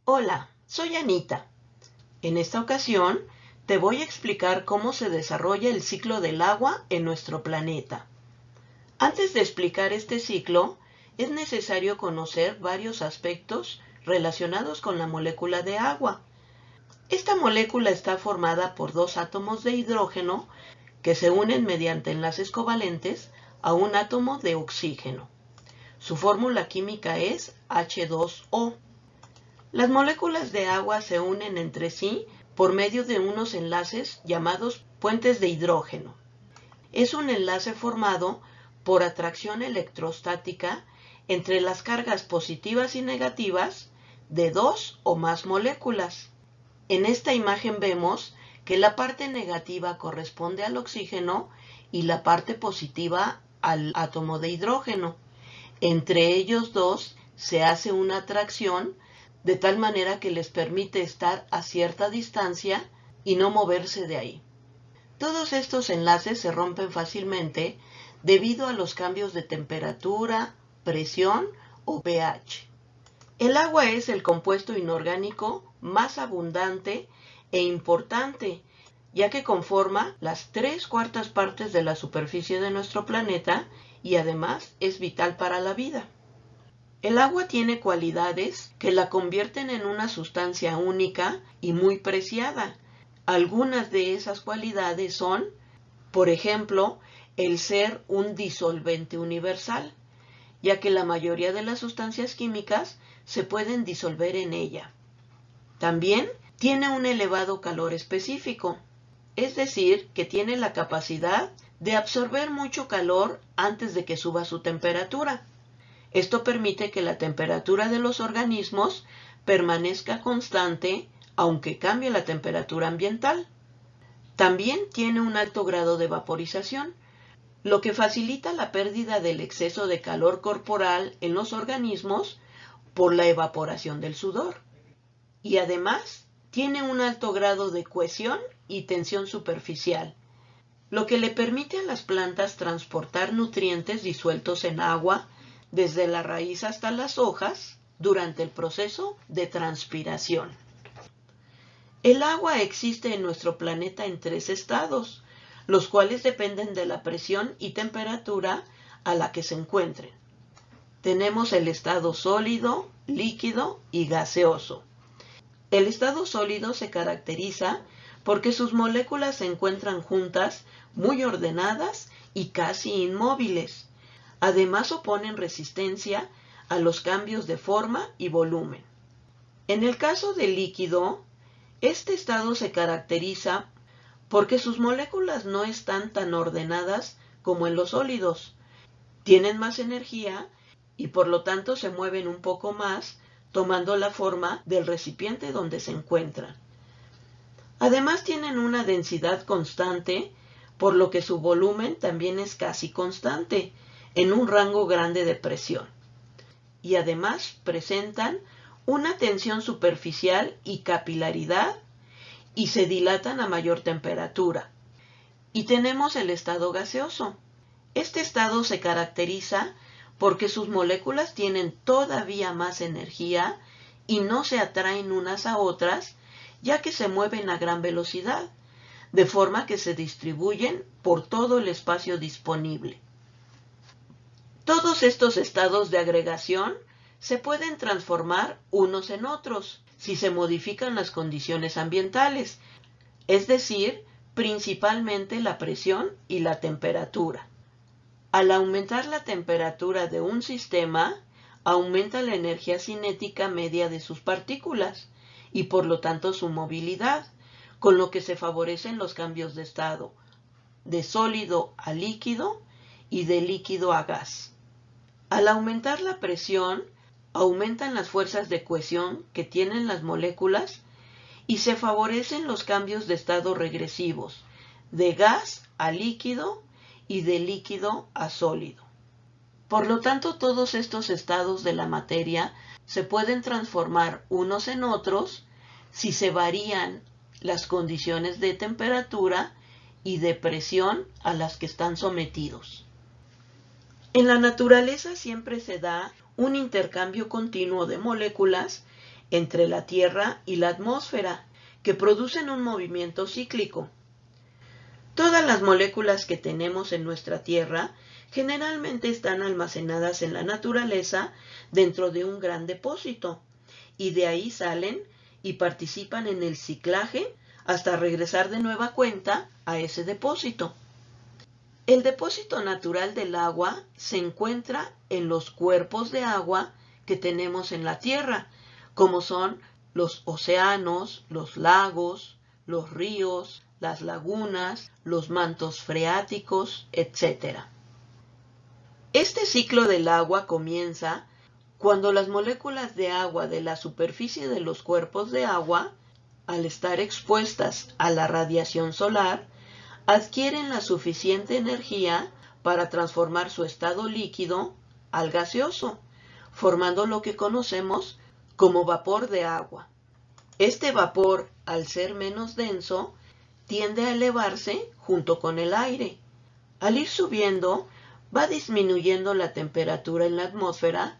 Hola, soy Anita. En esta ocasión te voy a explicar cómo se desarrolla el ciclo del agua en nuestro planeta. Antes de explicar este ciclo, es necesario conocer varios aspectos relacionados con la molécula de agua. Esta molécula está formada por dos átomos de hidrógeno que se unen mediante enlaces covalentes a un átomo de oxígeno. Su fórmula química es H2O. Las moléculas de agua se unen entre sí por medio de unos enlaces llamados puentes de hidrógeno. Es un enlace formado por atracción electrostática entre las cargas positivas y negativas de dos o más moléculas. En esta imagen vemos que la parte negativa corresponde al oxígeno y la parte positiva al átomo de hidrógeno. Entre ellos dos se hace una atracción de tal manera que les permite estar a cierta distancia y no moverse de ahí. Todos estos enlaces se rompen fácilmente debido a los cambios de temperatura, presión o pH. El agua es el compuesto inorgánico más abundante e importante, ya que conforma las 3/4 partes de la superficie de nuestro planeta y además es vital para la vida. El agua tiene cualidades que la convierten en una sustancia única y muy preciada. Algunas de esas cualidades son, por ejemplo, el ser un disolvente universal, ya que la mayoría de las sustancias químicas se pueden disolver en ella. También tiene un elevado calor específico, es decir, que tiene la capacidad de absorber mucho calor antes de que suba su temperatura. Esto permite que la temperatura de los organismos permanezca constante aunque cambie la temperatura ambiental. También tiene un alto grado de vaporización, lo que facilita la pérdida del exceso de calor corporal en los organismos por la evaporación del sudor. Y además tiene un alto grado de cohesión y tensión superficial, lo que le permite a las plantas transportar nutrientes disueltos en agua desde la raíz hasta las hojas durante el proceso de transpiración. El agua existe en nuestro planeta en 3 estados, los cuales dependen de la presión y temperatura a la que se encuentren. Tenemos el estado sólido, líquido y gaseoso. El estado sólido se caracteriza porque sus moléculas se encuentran juntas, muy ordenadas y casi inmóviles. Además oponen resistencia a los cambios de forma y volumen. En el caso del líquido, este estado se caracteriza porque sus moléculas no están tan ordenadas como en los sólidos. Tienen más energía y por lo tanto se mueven un poco más, tomando la forma del recipiente donde se encuentran. Además tienen una densidad constante, por lo que su volumen también es casi constante, en un rango grande de presión. Y además presentan una tensión superficial y capilaridad y se dilatan a mayor temperatura. Y tenemos el estado gaseoso. Este estado se caracteriza porque sus moléculas tienen todavía más energía y no se atraen unas a otras, ya que se mueven a gran velocidad, de forma que se distribuyen por todo el espacio disponible. Todos estos estados de agregación se pueden transformar unos en otros si se modifican las condiciones ambientales, es decir, principalmente la presión y la temperatura. Al aumentar la temperatura de un sistema, aumenta la energía cinética media de sus partículas y por lo tanto su movilidad, con lo que se favorecen los cambios de estado, de sólido a líquido y de líquido a gas. Al aumentar la presión, aumentan las fuerzas de cohesión que tienen las moléculas y se favorecen los cambios de estado regresivos, de gas a líquido y de líquido a sólido. Por lo tanto, todos estos estados de la materia se pueden transformar unos en otros si se varían las condiciones de temperatura y de presión a las que están sometidos. En la naturaleza siempre se da un intercambio continuo de moléculas entre la Tierra y la atmósfera, que producen un movimiento cíclico. Todas las moléculas que tenemos en nuestra Tierra generalmente están almacenadas en la naturaleza dentro de un gran depósito, y de ahí salen y participan en el ciclaje hasta regresar de nueva cuenta a ese depósito. El depósito natural del agua se encuentra en los cuerpos de agua que tenemos en la Tierra, como son los océanos, los lagos, los ríos, las lagunas, los mantos freáticos, etc. Este ciclo del agua comienza cuando las moléculas de agua de la superficie de los cuerpos de agua, al estar expuestas a la radiación solar, adquieren la suficiente energía para transformar su estado líquido al gaseoso, formando lo que conocemos como vapor de agua. Este vapor, al ser menos denso, tiende a elevarse junto con el aire. Al ir subiendo, va disminuyendo la temperatura en la atmósfera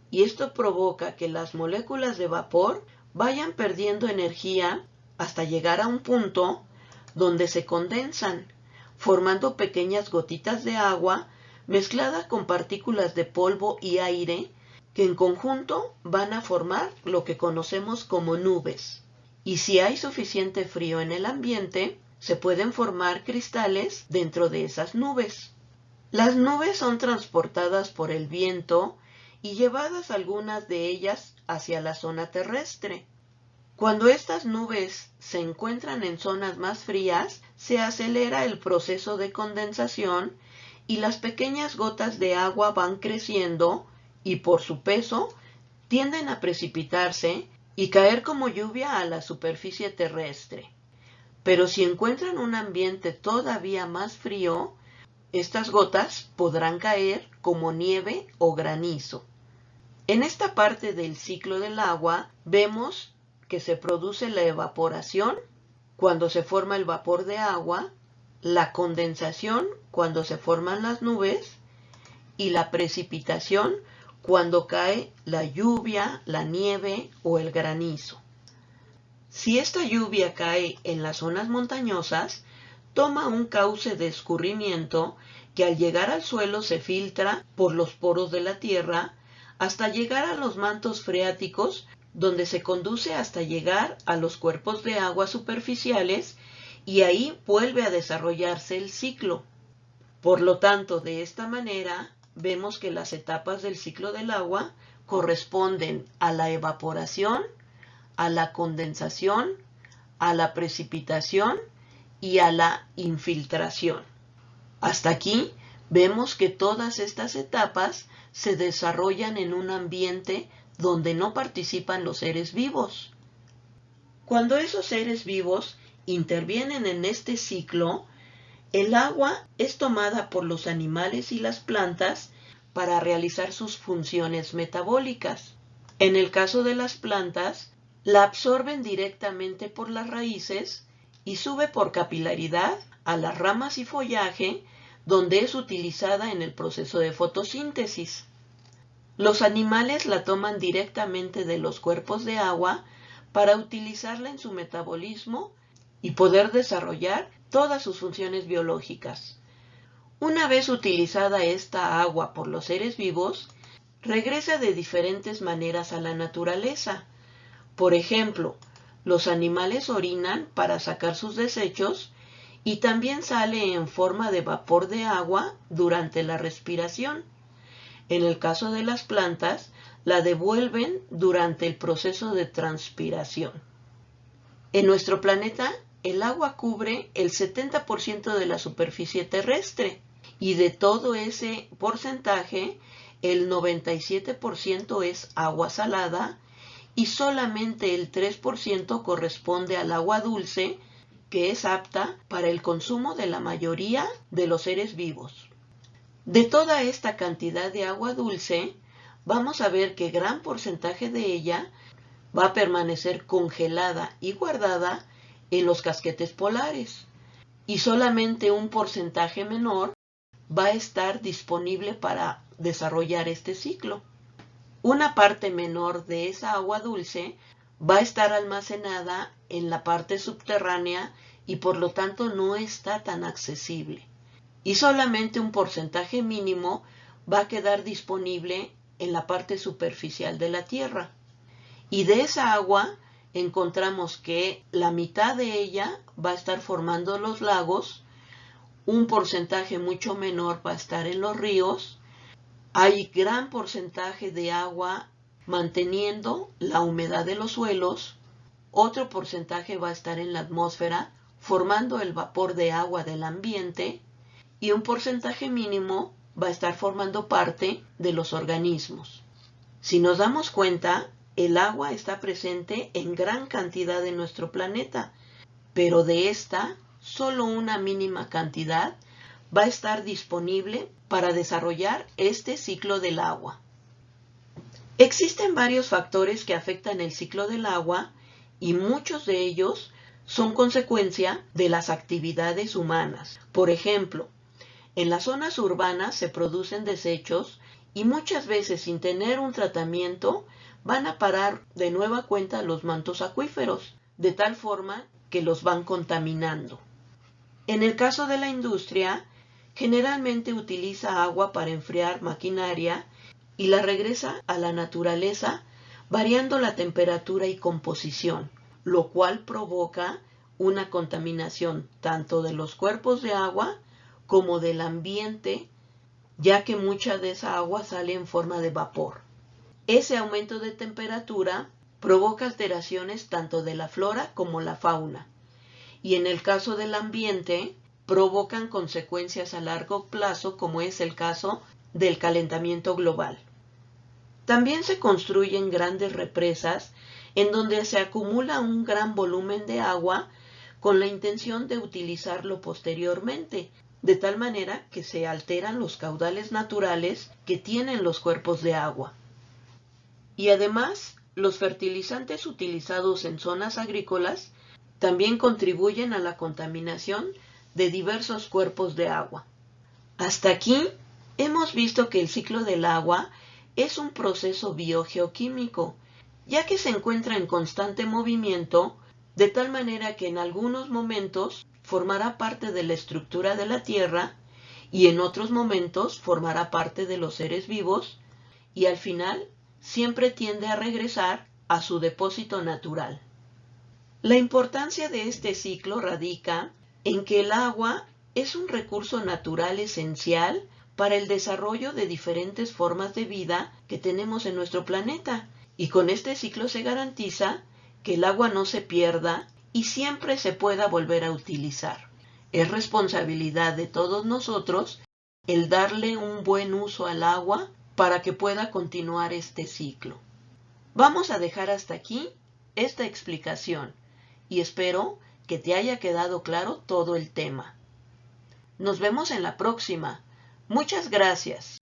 y esto provoca que las moléculas de vapor vayan perdiendo energía hasta llegar a un punto donde se condensan, formando pequeñas gotitas de agua mezcladas con partículas de polvo y aire que en conjunto van a formar lo que conocemos como nubes. Y si hay suficiente frío en el ambiente, se pueden formar cristales dentro de esas nubes. Las nubes son transportadas por el viento y llevadas algunas de ellas hacia la zona terrestre. Cuando estas nubes se encuentran en zonas más frías, se acelera el proceso de condensación y las pequeñas gotas de agua van creciendo y por su peso tienden a precipitarse y caer como lluvia a la superficie terrestre. Pero si encuentran un ambiente todavía más frío, estas gotas podrán caer como nieve o granizo. En esta parte del ciclo del agua vemos que se produce la evaporación cuando se forma el vapor de agua, la condensación cuando se forman las nubes y la precipitación cuando cae la lluvia, la nieve o el granizo. Si esta lluvia cae en las zonas montañosas, toma un cauce de escurrimiento que al llegar al suelo se filtra por los poros de la tierra hasta llegar a los mantos freáticos, donde se conduce hasta llegar a los cuerpos de agua superficiales y ahí vuelve a desarrollarse el ciclo. Por lo tanto, de esta manera, vemos que las etapas del ciclo del agua corresponden a la evaporación, a la condensación, a la precipitación y a la infiltración. Hasta aquí vemos que todas estas etapas se desarrollan en un ambiente donde no participan los seres vivos. Cuando esos seres vivos intervienen en este ciclo, el agua es tomada por los animales y las plantas para realizar sus funciones metabólicas. En el caso de las plantas, la absorben directamente por las raíces y sube por capilaridad a las ramas y follaje, donde es utilizada en el proceso de fotosíntesis. Los animales la toman directamente de los cuerpos de agua para utilizarla en su metabolismo y poder desarrollar todas sus funciones biológicas. Una vez utilizada esta agua por los seres vivos, regresa de diferentes maneras a la naturaleza. Por ejemplo, los animales orinan para sacar sus desechos y también sale en forma de vapor de agua durante la respiración. En el caso de las plantas, la devuelven durante el proceso de transpiración. En nuestro planeta, el agua cubre el 70% de la superficie terrestre y de todo ese porcentaje, el 97% es agua salada y solamente el 3% corresponde al agua dulce, que es apta para el consumo de la mayoría de los seres vivos. De toda esta cantidad de agua dulce, vamos a ver que gran porcentaje de ella va a permanecer congelada y guardada en los casquetes polares, y solamente un porcentaje menor va a estar disponible para desarrollar este ciclo. Una parte menor de esa agua dulce va a estar almacenada en la parte subterránea y por lo tanto no está tan accesible. Y solamente un porcentaje mínimo va a quedar disponible en la parte superficial de la Tierra. Y de esa agua encontramos que la mitad de ella va a estar formando los lagos, un porcentaje mucho menor va a estar en los ríos, hay gran porcentaje de agua manteniendo la humedad de los suelos, otro porcentaje va a estar en la atmósfera formando el vapor de agua del ambiente y un porcentaje mínimo va a estar formando parte de los organismos. Si nos damos cuenta, el agua está presente en gran cantidad en nuestro planeta, pero de esta, solo una mínima cantidad va a estar disponible para desarrollar este ciclo del agua. Existen varios factores que afectan el ciclo del agua y muchos de ellos son consecuencia de las actividades humanas. Por ejemplo, en las zonas urbanas se producen desechos y muchas veces sin tener un tratamiento van a parar de nueva cuenta los mantos acuíferos, de tal forma que los van contaminando. En el caso de la industria, generalmente utiliza agua para enfriar maquinaria y la regresa a la naturaleza variando la temperatura y composición, lo cual provoca una contaminación tanto de los cuerpos de agua como del ambiente, ya que mucha de esa agua sale en forma de vapor. Ese aumento de temperatura provoca alteraciones tanto de la flora como la fauna, y en el caso del ambiente provocan consecuencias a largo plazo, como es el caso del calentamiento global. También se construyen grandes represas en donde se acumula un gran volumen de agua con la intención de utilizarlo posteriormente, de tal manera que se alteran los caudales naturales que tienen los cuerpos de agua. Y además, los fertilizantes utilizados en zonas agrícolas también contribuyen a la contaminación de diversos cuerpos de agua. Hasta aquí hemos visto que el ciclo del agua es un proceso biogeoquímico, ya que se encuentra en constante movimiento, de tal manera que en algunos momentos formará parte de la estructura de la Tierra y en otros momentos formará parte de los seres vivos y al final siempre tiende a regresar a su depósito natural. La importancia de este ciclo radica en que el agua es un recurso natural esencial para el desarrollo de diferentes formas de vida que tenemos en nuestro planeta, y con este ciclo se garantiza que el agua no se pierda y siempre se pueda volver a utilizar. Es responsabilidad de todos nosotros el darle un buen uso al agua para que pueda continuar este ciclo. Vamos a dejar hasta aquí esta explicación y espero que te haya quedado claro todo el tema. Nos vemos en la próxima. Muchas gracias.